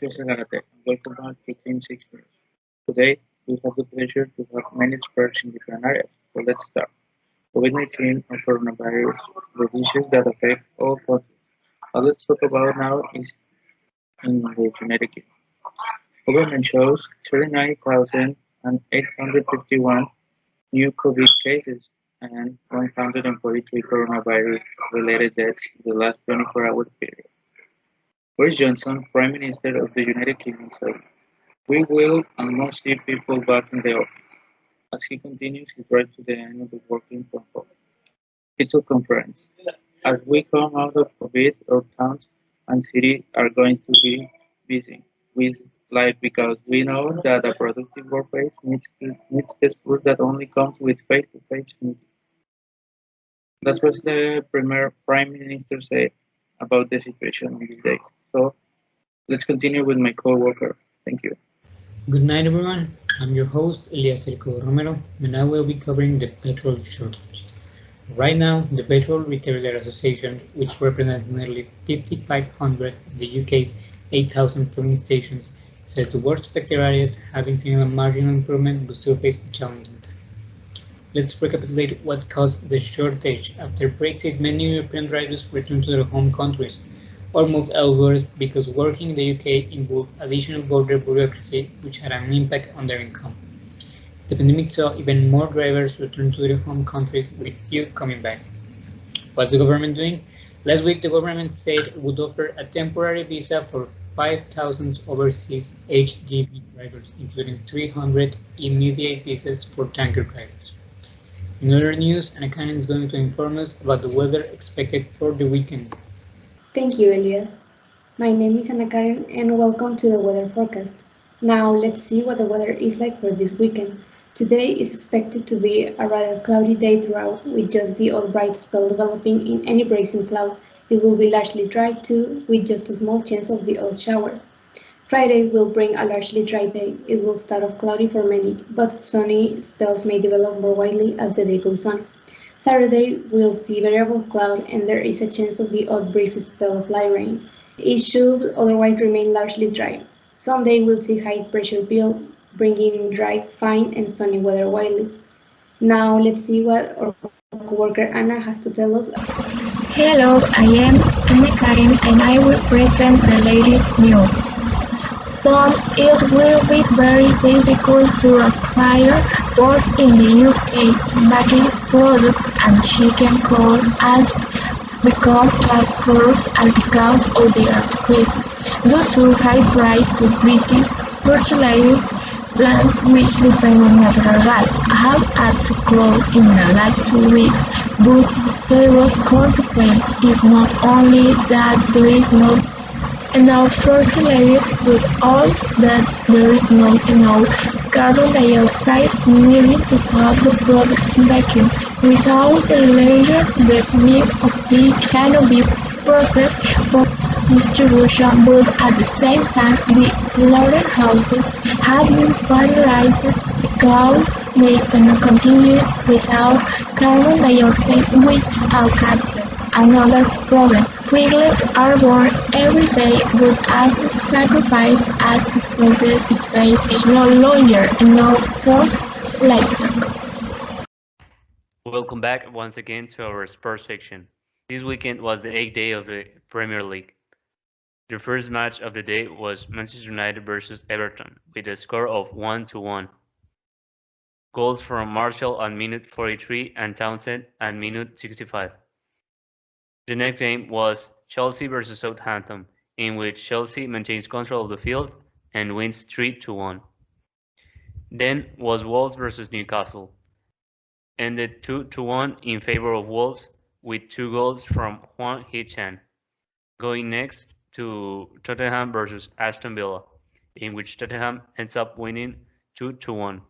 Jose Garate, and welcome back to Team 6 News. Today, we have the pleasure to have many experts in different areas, so let's start. COVID-19 and coronavirus, the issues that affect all countries. What let's talk about now is in the genetic field. Government shows 39,851 new COVID cases and 143 coronavirus-related deaths in the last 24-hour period. Boris Johnson, Prime Minister of the United Kingdom, said, "We will and must see people back in the office," as he continues his drive to the end of the working from home. It's a conference. As we come out of COVID, our towns and cities are going to be busy with life because we know that a productive workplace needs the support that only comes with face-to-face meetings. That's what the Premier Prime Minister said about the situation in these days. So let's continue with my co-worker. Thank you. Good night, everyone. I'm your host, Elias Romero, and I will be covering the petrol shortage. Right now, the Petrol Retailer Association, which represents nearly 5,500 of the UK's 8,000 filling stations, says the worst affected areas having seen a marginal improvement but still face a challenging time. Let's recapitulate what caused the shortage. After Brexit, many European drivers returned to their home countries or moved elsewhere because working in the UK involved additional border bureaucracy, which had an impact on their income. The pandemic saw even more drivers return to their home countries, with few coming back. What's the government doing? Last week, the government said it would offer a temporary visa for 5,000 overseas HGV drivers, including 300 immediate visas for tanker drivers. In other news, Ana Karen is going to inform us about the weather expected for the weekend. Thank you, Elias. My name is Ana Karen and welcome to the weather forecast. Now let's see what the weather is like for this weekend. Today is expected to be a rather cloudy day throughout, with just the odd bright spell developing in any breaks in cloud. It will be largely dry too, with just a small chance of the odd shower. Friday will bring a largely dry day. It will start off cloudy for many, but sunny spells may develop more widely as the day goes on. Saturday will see variable cloud and there is a chance of the odd brief spell of light rain. It should otherwise remain largely dry. Sunday will see high pressure build, bringing dry, fine and sunny weather widely. Now let's see what our co-worker Anna has to tell us. Hello, I am Ana Karen and I will present the latest news. So it will be very difficult to acquire both in the UK bakery products and chicken corn as become platforms and because of their squeezes due to high price to British fertilizers plants which depend on natural gas have had to close in the last 2 weeks, but the serious consequence is not only that there is not enough fertilizers but also that there is not enough carbon dioxide needed to pack the products in vacuum. Without the layer, the milk of pig cannot be processed for distribution, but at the same time the slaughterhouses have been paralyzed because they cannot continue without carbon dioxide, which are cancer. Another problem. Piglets are born every day, but as the sacrifice as the shelter space is no longer enough for livestock. Welcome back once again to our sports section. This weekend was the 8th day of the Premier League. The first match of the day was Manchester United versus Everton with a score of 1-1. Goals from Martial at minute 43 and Townsend at minute 65. The next game was Chelsea versus Southampton, in which Chelsea maintains control of the field and wins 3-1. Then was Wolves versus Newcastle, ended 2-1 in favor of Wolves with 2 goals from Hwang Hee-chan. Going next to Tottenham versus Aston Villa, in which Tottenham ends up winning 2-1.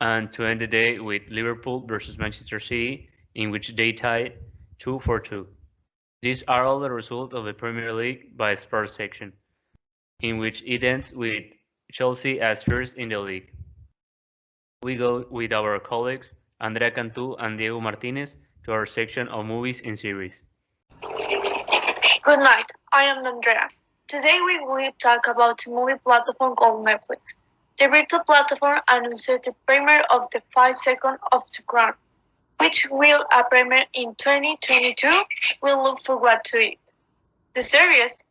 And to end the day with Liverpool versus Manchester City, in which they tied 2-2. These are all the results of the Premier League by Spurs section, in which it ends with Chelsea as first in the league. We go with our colleagues Andrea Cantu and Diego Martinez to our section of movies and series. Good night, I am Andrea. Today we will talk about the movie platform called Netflix. The virtual platform announced the premiere of the 5 Seconds of the Crown, which will premiere in 2022. We'll look forward to it. The series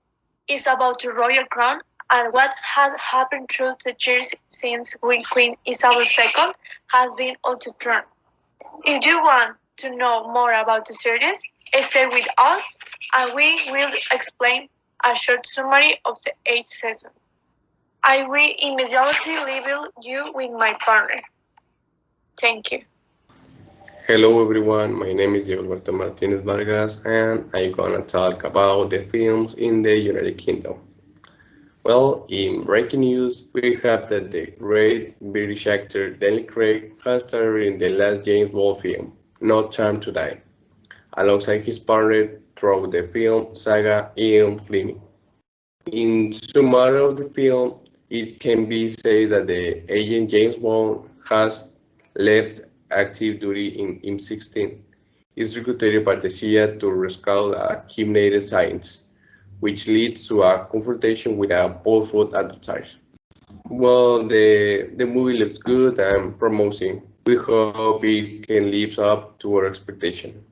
is about the royal crown and what had happened through the years since Queen Isabel II has been on the throne. If you want to know more about the series, stay with us and we will explain a short summary of the 8th season. I will immediately leave you with my partner. Thank you. Hello everyone, my name is Diego Alberto Martinez Vargas and I'm gonna talk about the films in the United Kingdom. Well, in breaking news, we have that the great British actor Daniel Craig has starred in the last James Bond film, No Time to Die, alongside his partner throughout the film saga Ian Fleming. In summary of the film, it can be said that the agent James Bond has left active duty in M16, is recruited by the CIA to rescue a kidnapped science, which leads to a confrontation with a Bollywood advertiser. Well, the movie looks good and promising. We hope it can live up to our expectation.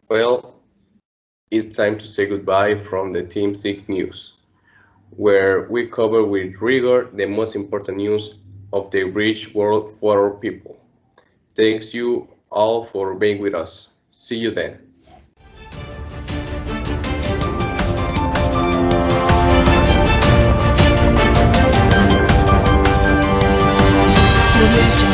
Well, it's time to say goodbye from the Team 6 News, where we cover with rigor the most important news of the rich world for our people. Thanks you all for being with us. See you then. The